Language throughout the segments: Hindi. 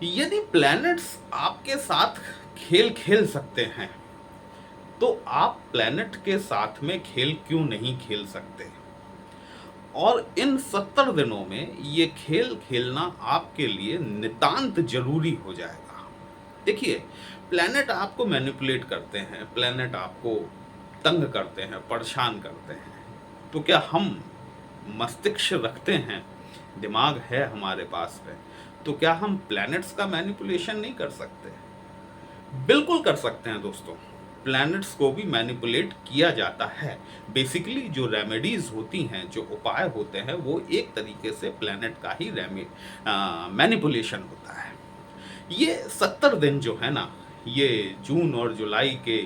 यदि प्लैनेट्स आपके साथ खेल खेल सकते हैं तो आप प्लैनेट के साथ में खेल क्यों नहीं खेल सकते। और इन 70 दिनों में ये खेल खेलना आपके लिए नितांत जरूरी हो जाएगा। देखिए, प्लैनेट आपको मैनिपुलेट करते हैं, प्लैनेट आपको तंग करते हैं, परेशान करते हैं, तो क्या हम मस्तिष्क रखते हैं, दिमाग है हमारे पास में, तो क्या हम प्लैनेट्स का मैनिपुलेशन नहीं कर सकते? बिल्कुल कर सकते हैं दोस्तों। प्लैनेट्स को भी मैनिपुलेट किया जाता है। बेसिकली जो रेमेडीज होती हैं, जो उपाय होते हैं, वो एक तरीके से प्लैनेट का ही मैनिपुलेशन होता है। ये 70 दिन जो है ना, ये जून और जुलाई के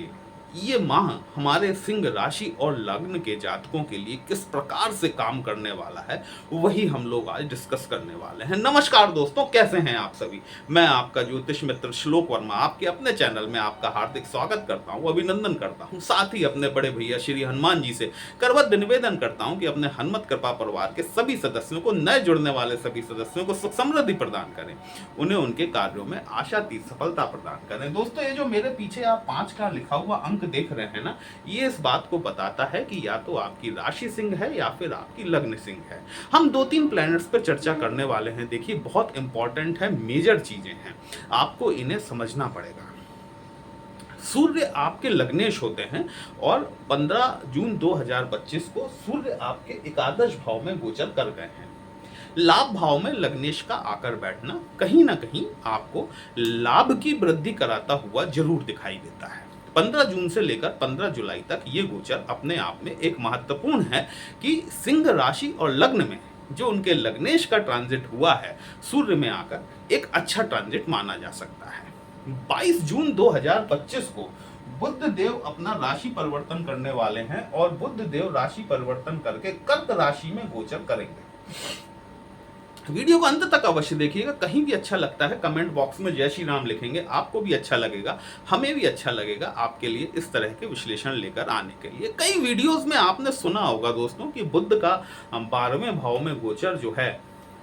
ये माह हमारे सिंह राशि और लग्न के जातकों के लिए किस प्रकार से काम करने वाला है, वही हम लोग आज डिस्कस करने वाले हैं। नमस्कार दोस्तों, कैसे हैं आप सभी? मैं आपका ज्योतिष मित्र श्लोक वर्मा आपके अपने चैनल में आपका हार्दिक स्वागत करता हूं, अभिनंदन करता हूं। साथ ही अपने बड़े भैया श्री हनुमान जी से करबद्ध निवेदन करता हूं कि अपने हनुमत कृपा परिवार के सभी सदस्यों को, नए जुड़ने वाले सभी सदस्यों को सुख समृद्धि प्रदान करें, उन्हें उनके कार्यों में आशातीत सफलता प्रदान करें। दोस्तों, ये जो मेरे पीछे आप 5 का लिखा हुआ अंक देख रहे हैं ना, ये इस बात को बताता है कि या तो आपकी राशि सिंह है या फिर आपकी लग्न सिंह है। हम 2-3 प्लैनेट्स पर चर्चा करने वाले हैं। देखिए, बहुत इंपॉर्टेंट है, मेजर चीजें हैं, आपको इन्हें समझना पड़ेगा। सूर्य आपके लग्नेश होते हैं और 15 जून 2025 को सूर्य आपके एकादश भाव में गोचर कर गए हैं। लाभ भाव में लग्नेश का आकर बैठना कहीं ना कहीं आपको लाभ की वृद्धि कराता हुआ जरूर दिखाई देता है। 15 जून से लेकर 15 जुलाई तक ये गोचर अपने आप में एक महत्वपूर्ण है कि सिंह राशि और लग्न में जो उनके लग्नेश का ट्रांजिट हुआ है, सूर्य में आकर एक अच्छा ट्रांजिट माना जा सकता है। 22 जून 2025 को बुध देव अपना राशि परिवर्तन करने वाले हैं और बुध देव राशि परिवर्तन करके कर्क राशि में गोचर करेंगे। वीडियो को अंत तक अवश्य देखिएगा। कहीं भी अच्छा लगता है कमेंट बॉक्स में जय श्री राम लिखेंगे, आपको भी अच्छा लगेगा, हमें भी अच्छा लगेगा आपके लिए इस तरह के विश्लेषण लेकर आने के लिए। कई वीडियोस में आपने सुना होगा दोस्तों कि बुध का 12वें भाव में गोचर जो है,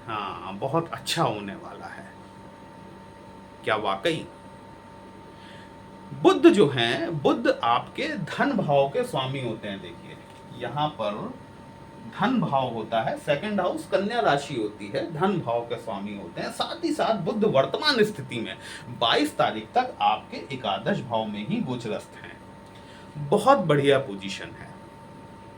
हाँ, बहुत अच्छा होने वाला है। क्या वाकई? बुध जो है, बुध आपके धन भाव के स्वामी होते हैं। देखिए, यहाँ पर धन भाव होता है, सेकंड हाउस कन्या राशि होती है, धन भाव के स्वामी होते हैं। साथ ही साथ बुध वर्तमान स्थिति में 22 तारीख तक आपके एकादश भाव में ही गोचरस्थ हैं। बहुत बढ़िया पोजीशन है।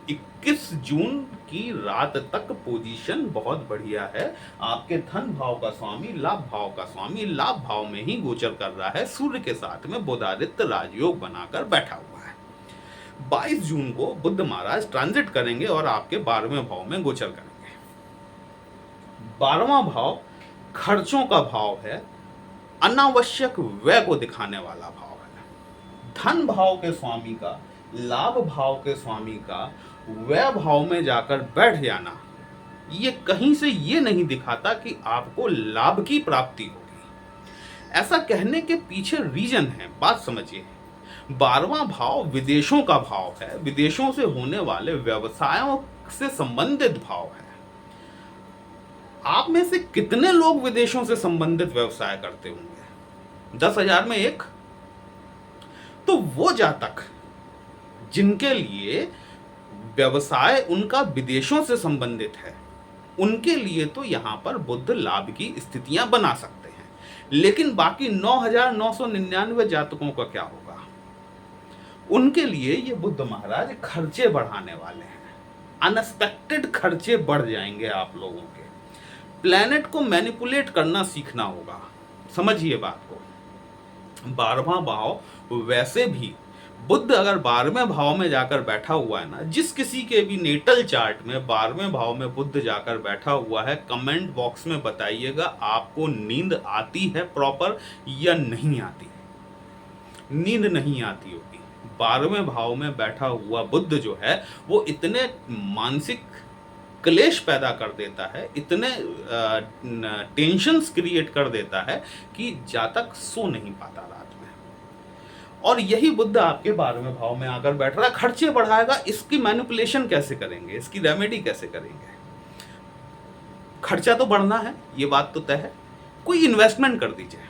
21 जून की रात तक पोजीशन बहुत बढ़िया है। आपके धन भाव का स्वामी, लाभ भाव का स्वामी लाभ भाव में ही गोचर कर रहा है, सूर्य के साथ में बुधादित्य राजयोग बनाकर बैठा हुआ है। 22 जून को बुध महाराज ट्रांजिट करेंगे और आपके 12वें भाव में गोचर करेंगे। 12वां भाव खर्चों का भाव है, अनावश्यक व्यय को दिखाने वाला भाव है। धन भाव के स्वामी का, लाभ भाव के स्वामी का व्यय भाव में जाकर बैठ जाना, ये कहीं से ये नहीं दिखाता कि आपको लाभ की प्राप्ति होगी। ऐसा कहने के पीछे रीजन है, बात समझिए। 12वां भाव विदेशों का भाव है, विदेशों से होने वाले व्यवसायों से संबंधित भाव है। आप में से कितने लोग विदेशों से संबंधित व्यवसाय करते होंगे? 10,000 में एक। तो वो जातक जिनके लिए व्यवसाय उनका विदेशों से संबंधित है, उनके लिए तो यहां पर बुध लाभ की स्थितियां बना सकते हैं। लेकिन बाकी 9,999 जातकों का क्या होगा? उनके लिए ये बुध महाराज खर्चे बढ़ाने वाले हैं। अनएक्सपेक्टेड खर्चे बढ़ जाएंगे आप लोगों के। प्लैनेट को मैनिपुलेट करना सीखना होगा, समझिए बात को। 12वां भाव वैसे भी बुध अगर 12वें भाव में जाकर बैठा हुआ है ना, जिस किसी के भी नेटल चार्ट में 12वें भाव में बुध जाकर बैठा हुआ है, कमेंट बॉक्स में बताइएगा आपको नींद आती है प्रॉपर या नहीं आती। नींद नहीं आती होगी। 12वें भाव में बैठा हुआ बुध जो है वो इतने मानसिक क्लेश पैदा कर देता है, इतने टेंशन्स क्रिएट कर देता है कि जातक सो नहीं पाता रात में। और यही बुध आपके 12वें भाव में आकर बैठ रहा है, खर्चे बढ़ाएगा। इसकी मैनिपुलेशन कैसे करेंगे, इसकी रेमेडी कैसे करेंगे? खर्चा तो बढ़ना है, ये बात तो तय है। कोई इन्वेस्टमेंट कर दीजिए,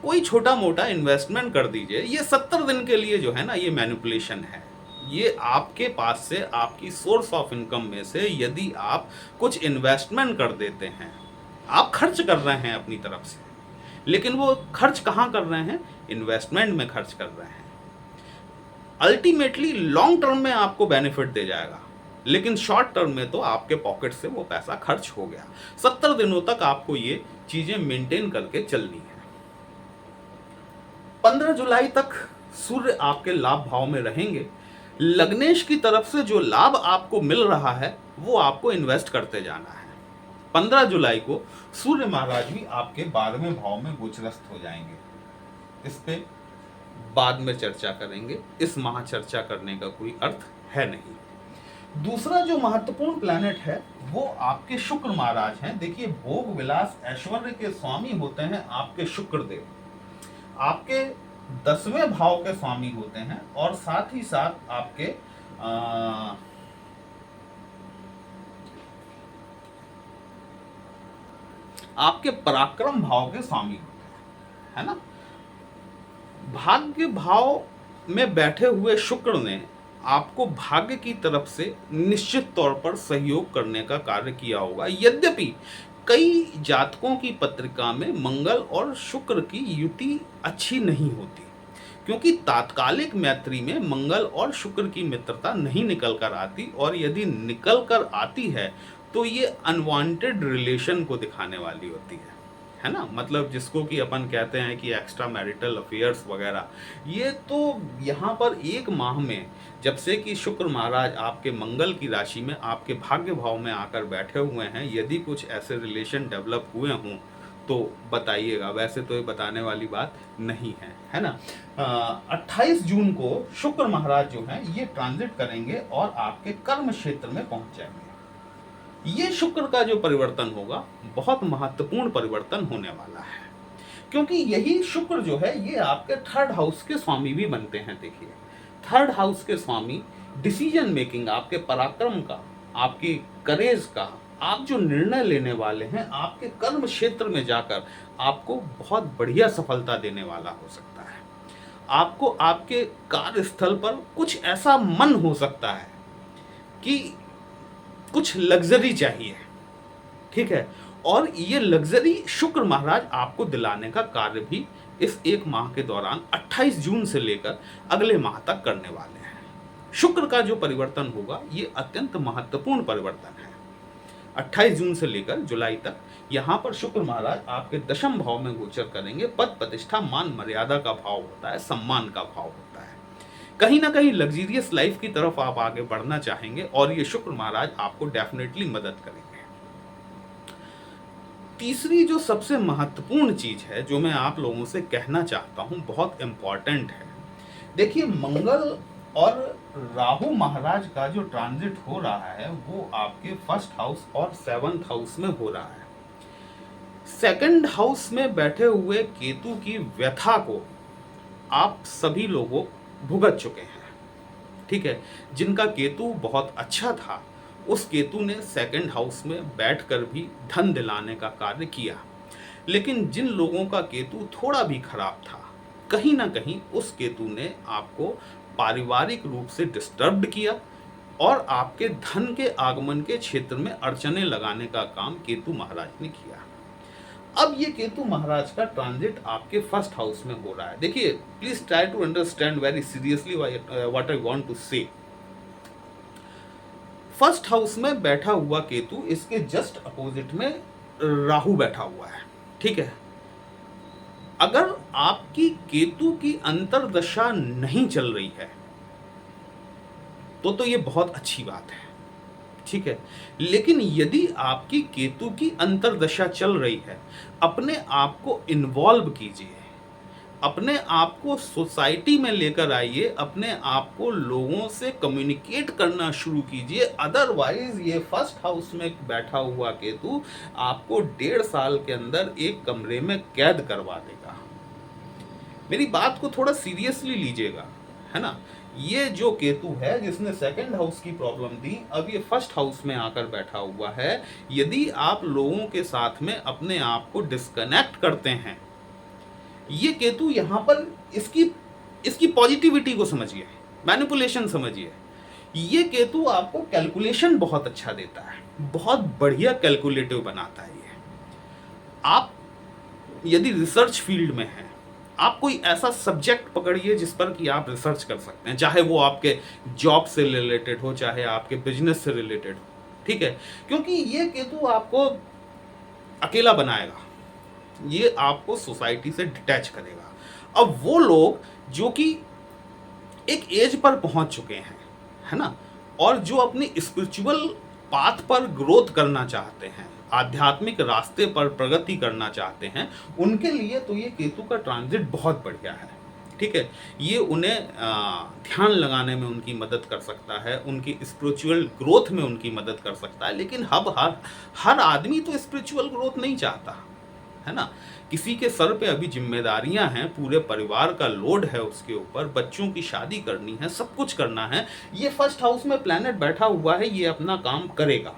कोई छोटा मोटा इन्वेस्टमेंट कर दीजिए। ये 70 दिन के लिए जो है ना, ये मैनिपुलेशन है। ये आपके पास से, आपकी सोर्स ऑफ इनकम में से यदि आप कुछ इन्वेस्टमेंट कर देते हैं, आप खर्च कर रहे हैं अपनी तरफ से, लेकिन वो खर्च कहाँ कर रहे हैं? इन्वेस्टमेंट में खर्च कर रहे हैं। अल्टीमेटली लॉन्ग टर्म में आपको बेनिफिट दे जाएगा, लेकिन शॉर्ट टर्म में तो आपके पॉकेट से वो पैसा खर्च हो गया। 70 दिनों तक आपको ये चीजें मेंटेन करके चलनी है। 15 जुलाई तक सूर्य आपके लाभ भाव में रहेंगे। लग्नेश की तरफ से जो लाभ आपको मिल रहा है वो आपको इन्वेस्ट करते जाना है। 15 जुलाई को सूर्य महाराज भी आपके 12वें भाव में गोचरस्थ हो जाएंगे। इस पे बाद में चर्चा करेंगे, इस माह चर्चा करने का कोई अर्थ है नहीं। दूसरा जो महत्वपूर्ण प्लैनेट है वो आपके शुक्र महाराज हैं। देखिए, भोग विलास ऐश्वर्य के स्वामी होते हैं आपके शुक्र देव, आपके 10वें भाव के स्वामी होते हैं, और साथ ही साथ आपके पराक्रम भाव के स्वामी होते हैं, है ना। भाग्य भाव में बैठे हुए शुक्र ने आपको भाग्य की तरफ से निश्चित तौर पर सहयोग करने का कार्य किया होगा। यद्यपि कई जातकों की पत्रिका में मंगल और शुक्र की युति अच्छी नहीं होती, क्योंकि तात्कालिक मैत्री में मंगल और शुक्र की मित्रता नहीं निकल कर आती, और यदि निकल कर आती है तो ये अनवांटेड रिलेशन को दिखाने वाली होती है ना। मतलब जिसको कि अपन कहते हैं कि एक्स्ट्रा मैरिटल अफेयर्स वगैरह, ये तो यहाँ पर एक माह में जब से कि शुक्र महाराज आपके मंगल की राशि में आपके भाग्य भाव में आकर बैठे हुए हैं, यदि कुछ ऐसे रिलेशन डेवलप हुए हों तो बताइएगा। वैसे तो ये बताने वाली बात नहीं है ना। 28 जून को शुक्र महाराज जो हैं ये ट्रांजिट करेंगे और आपके कर्म क्षेत्र में पहुंच जाएंगे। ये शुक्र का जो परिवर्तन होगा बहुत महत्वपूर्ण परिवर्तन होने वाला है, क्योंकि यही शुक्र जो है ये आपके 3rd हाउस के स्वामी भी बनते हैं। देखिए, 3rd हाउस के स्वामी डिसीजन मेकिंग, आपके पराक्रम का, आपकी करेज का, आप जो निर्णय लेने वाले हैं, आपके कर्म क्षेत्र में जाकर आपको बहुत बढ़िया सफलता देने वाला हो सकता है। आपको आपके कार्यस्थल पर कुछ ऐसा मन हो सकता है कि कुछ लग्जरी चाहिए, ठीक है, और ये लग्जरी शुक्र महाराज आपको दिलाने का कार्य भी इस एक माह के दौरान 28 जून से लेकर अगले माह तक करने वाले हैं। शुक्र का जो परिवर्तन होगा ये अत्यंत महत्वपूर्ण परिवर्तन है। 28 जून से लेकर जुलाई तक यहाँ पर शुक्र महाराज आपके 10वें भाव में गोचर करेंगे। पद प्रतिष्ठा मान मर्यादा का भाव होता है, सम्मान का भाव होता है। कहीं ना कहीं लग्जीरियस लाइफ की तरफ आप आगे बढ़ना चाहेंगे और ये शुक्र महाराज आपको डेफिनेटली मदद करेंगे। तीसरी जो सबसे महत्वपूर्ण चीज है जो मैं आप लोगों से कहना चाहता हूं, बहुत इंपॉर्टेंट है। देखिए, मंगल और राहु महाराज का जो ट्रांजिट हो रहा है वो आपके 1st हाउस और 7th हाउस में हो रहा है। 2nd हाउस में बैठे हुए केतु की व्यथा को आप सभी लोगों भुगत चुके हैं, ठीक है। जिनका केतु बहुत अच्छा था, उस केतु ने 2nd हाउस में बैठकर भी धन दिलाने का कार्य किया, लेकिन जिन लोगों का केतु थोड़ा भी खराब था, कहीं ना कहीं उस केतु ने आपको पारिवारिक रूप से डिस्टर्ब किया और आपके धन के आगमन के क्षेत्र में अड़चने लगाने का काम केतु महाराज ने किया। अब ये केतु महाराज का ट्रांजिट आपके 1st हाउस में हो रहा है। देखिए, please try to understand very seriously what I want to say. 1st house में बैठा हुआ केतु, इसके जस्ट अपोजिट में राहु बैठा हुआ है, ठीक है। अगर आपकी केतु की अंतर्दशा नहीं चल रही है तो ये बहुत अच्छी बात है, ठीक है। लेकिन यदि आपकी केतु की अंतर्दशा चल रही है, अपने आप को इन्वॉल्व कीजिए, अपने आप को सोसाइटी में लेकर आइए, अपने आप को लोगों से कम्युनिकेट करना शुरू कीजिए। अदरवाइज ये 1st हाउस में बैठा हुआ केतु आपको 1.5 साल के अंदर एक कमरे में कैद करवा देगा। मेरी बात को थोड़ा सीरियसली लीजिएगा, है ना। ये जो केतु है जिसने सेकंड हाउस की प्रॉब्लम दी, अब ये फर्स्ट हाउस में आकर बैठा हुआ है। यदि आप लोगों के साथ में अपने आप को डिस्कनेक्ट करते हैं, ये केतु यहाँ पर इसकी इसकी पॉजिटिविटी को समझिए, मैनिपुलेशन समझिए। ये केतु आपको कैलकुलेशन बहुत अच्छा देता है, बहुत बढ़िया कैलकुलेटिव बनाता है ये। आप यदि रिसर्च फील्ड में हैं, आप कोई ऐसा सब्जेक्ट पकड़िए जिस पर कि आप रिसर्च कर सकते हैं, चाहे वो आपके जॉब से रिलेटेड हो, चाहे आपके बिजनेस से रिलेटेड हो, ठीक है। क्योंकि ये केतु आपको अकेला बनाएगा, ये आपको सोसाइटी से डिटैच करेगा। अब वो लोग जो कि एक एज पर पहुंच चुके हैं, है ना, और जो अपनी स्पिरिचुअल पाथ पर ग्रोथ करना चाहते हैं, आध्यात्मिक रास्ते पर प्रगति करना चाहते हैं, उनके लिए तो ये केतु का ट्रांजिट बहुत बढ़िया है, ठीक है। ये उन्हें ध्यान लगाने में उनकी मदद कर सकता है, उनकी स्पिरिचुअल ग्रोथ में उनकी मदद कर सकता है। लेकिन अब हर आदमी तो स्पिरिचुअल ग्रोथ नहीं चाहता, है ना। किसी के सर पे अभी जिम्मेदारियां हैं, पूरे परिवार का लोड है उसके ऊपर, बच्चों की शादी करनी है, सब कुछ करना है। ये फर्स्ट हाउस में प्लैनेट बैठा हुआ है, ये अपना काम करेगा।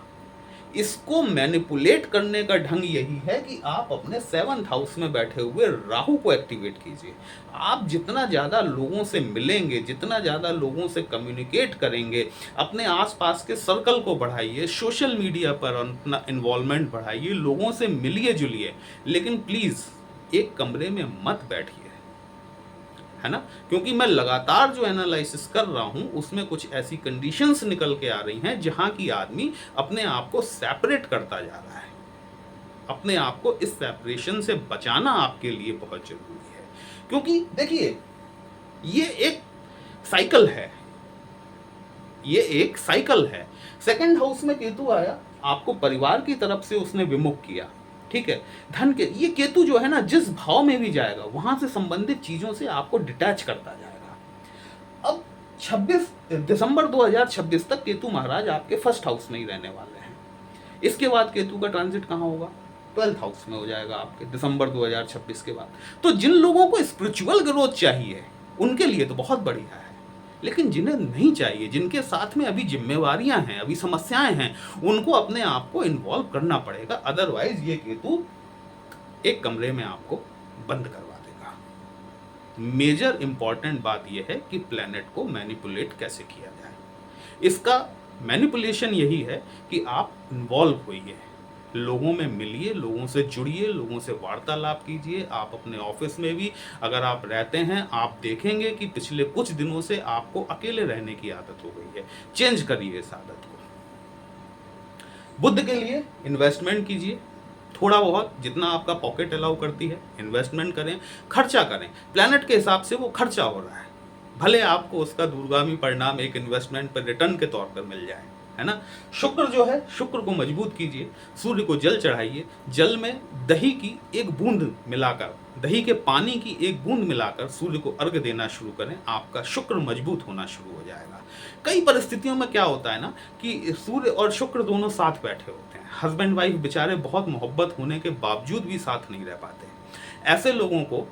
इसको मैनिपुलेट करने का ढंग यही है कि आप अपने 7th हाउस में बैठे हुए राहु को एक्टिवेट कीजिए। आप जितना ज़्यादा लोगों से मिलेंगे, जितना ज़्यादा लोगों से कम्युनिकेट करेंगे, अपने आसपास के सर्कल को बढ़ाइए, सोशल मीडिया पर अपना इन्वॉल्वमेंट बढ़ाइए, लोगों से मिलिए जुलिए, लेकिन प्लीज़ एक कमरे में मत बैठिए, है ना। क्योंकि मैं लगातार जो एनालिसिस कर रहा हूं उसमें कुछ ऐसी कंडीशंस निकल के आ रही हैं जहां की आदमी अपने आप को सेपरेट करता जा रहा है। अपने आप को इस सेपरेशन से बचाना आपके लिए बहुत जरूरी है, क्योंकि देखिए ये एक साइकिल है, ये एक साइकिल है। सेकंड हाउस में केतु आया, आपको परिवार की तरफ से उसने विमुख किया, ठीक है। धन के ये केतु जो है ना, जिस भाव में भी जाएगा वहां से संबंधित चीजों से आपको डिटैच करता जाएगा। अब 26 दिसंबर 2026 तक केतु महाराज आपके फर्स्ट हाउस में ही रहने वाले हैं। इसके बाद केतु का ट्रांजिट कहाँ होगा? 12th हाउस में हो जाएगा आपके दिसंबर 2026 के बाद। तो जिन लोगों को स्पिरिचुअल ग्रोथ चाहिए उनके लिए तो बहुत बढ़िया है, लेकिन जिन्हें नहीं चाहिए, जिनके साथ में अभी जिम्मेवारियां हैं, अभी समस्याएं हैं, उनको अपने आप को इन्वॉल्व करना पड़ेगा। अदरवाइज ये केतु एक कमरे में आपको बंद करवा देगा। मेजर इंपॉर्टेंट बात यह है कि प्लैनेट को मैनिपुलेट कैसे किया जाए। इसका मैनिपुलेशन यही है कि आप इन्वॉल्व होइए, लोगों में मिलिए, लोगों से जुड़िए, लोगों से वार्तालाप कीजिए। आप अपने ऑफिस में भी अगर आप रहते हैं, आप देखेंगे कि पिछले कुछ दिनों से आपको अकेले रहने की आदत हो गई है। चेंज करिए इस आदत को। बुद्ध के लिए इन्वेस्टमेंट कीजिए, थोड़ा बहुत जितना आपका पॉकेट अलाउ करती है इन्वेस्टमेंट करें, खर्चा करें। प्लैनेट के हिसाब से वो खर्चा हो रहा है, भले आपको उसका दूरगामी परिणाम एक इन्वेस्टमेंट पर रिटर्न के तौर पर मिल जाए, है ना। शुक्र जो है, शुक्र को मजबूत कीजिए, सूर्य को जल चढ़ाइए, जल में दही की एक बूंद मिलाकर, दही के पानी की एक बूंद मिलाकर सूर्य को अर्घ देना शुरू करें, आपका शुक्र मजबूत होना शुरू हो जाएगा। कई परिस्थितियों में क्या होता है ना कि सूर्य और शुक्र दोनों साथ बैठे होते हैं, हस्बैंड वाइफ बेचारे बहुत मोहब्बत होने के बावजूद भी साथ नहीं रह पाते। ऐसे लोगों को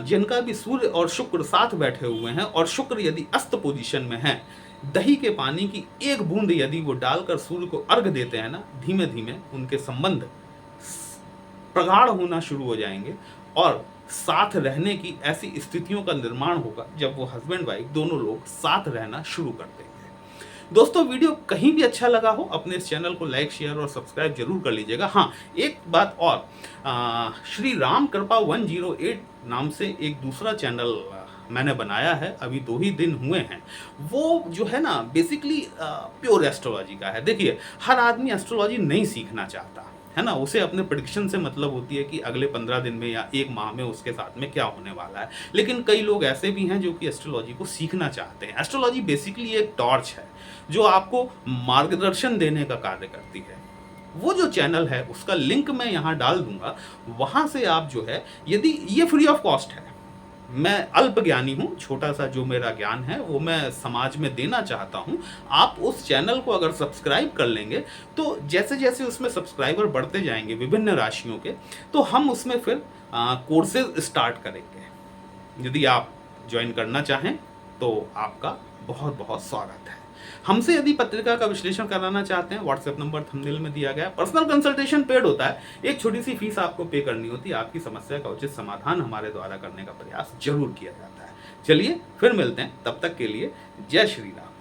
जिनका भी सूर्य और शुक्र साथ बैठे हुए हैं और शुक्र यदि अस्त पोजीशन में है, दही के पानी की एक बूंद यदि वो डालकर सूर्य को अर्घ देते हैं ना, धीमे धीमे उनके संबंध प्रगाढ़ होना शुरू हो जाएंगे और साथ रहने की ऐसी स्थितियों का निर्माण होगा जब वो हस्बैंड वाइफ दोनों लोग साथ रहना शुरू कर देंगे। दोस्तों, वीडियो कहीं भी अच्छा लगा हो अपने इस चैनल को लाइक, शेयर और सब्सक्राइब जरूर कर लीजिएगा। हाँ, एक बात और, श्री राम कृपा 108 नाम से एक दूसरा चैनल मैंने बनाया है, अभी 2 ही दिन हुए हैं। वो जो है ना बेसिकली प्योर एस्ट्रोलॉजी का है। देखिए, हर आदमी एस्ट्रोलॉजी नहीं सीखना चाहता, है ना। उसे अपने प्रेडिक्शन से मतलब होती है कि अगले 15 दिन में या 1 माह में उसके साथ में क्या होने वाला है। लेकिन कई लोग ऐसे भी हैं जो कि एस्ट्रोलॉजी को सीखना चाहते हैं। एस्ट्रोलॉजी बेसिकली एक टॉर्च है जो आपको मार्गदर्शन देने का कार्य करती है। वो जो चैनल है उसका लिंक मैं यहाँ डाल दूंगा, वहाँ से आप जो है, यदि ये फ्री ऑफ कॉस्ट है, मैं अल्प ज्ञानी हूँ, छोटा सा जो मेरा ज्ञान है वो मैं समाज में देना चाहता हूँ। आप उस चैनल को अगर सब्सक्राइब कर लेंगे तो जैसे जैसे उसमें सब्सक्राइबर बढ़ते जाएंगे विभिन्न राशियों के, तो हम उसमें फिर कोर्सेज स्टार्ट करेंगे। यदि आप ज्वाइन करना चाहें तो आपका बहुत बहुत स्वागत है। हमसे यदि पत्रिका का विश्लेषण कराना चाहते हैं, व्हाट्सएप नंबर थंबनेल में दिया गया है। पर्सनल कंसल्टेशन पेड होता है, एक छोटी सी फीस आपको पे करनी होती है। आपकी समस्या का उचित समाधान हमारे द्वारा करने का प्रयास जरूर किया जाता है। चलिए फिर मिलते हैं, तब तक के लिए जय श्री राम।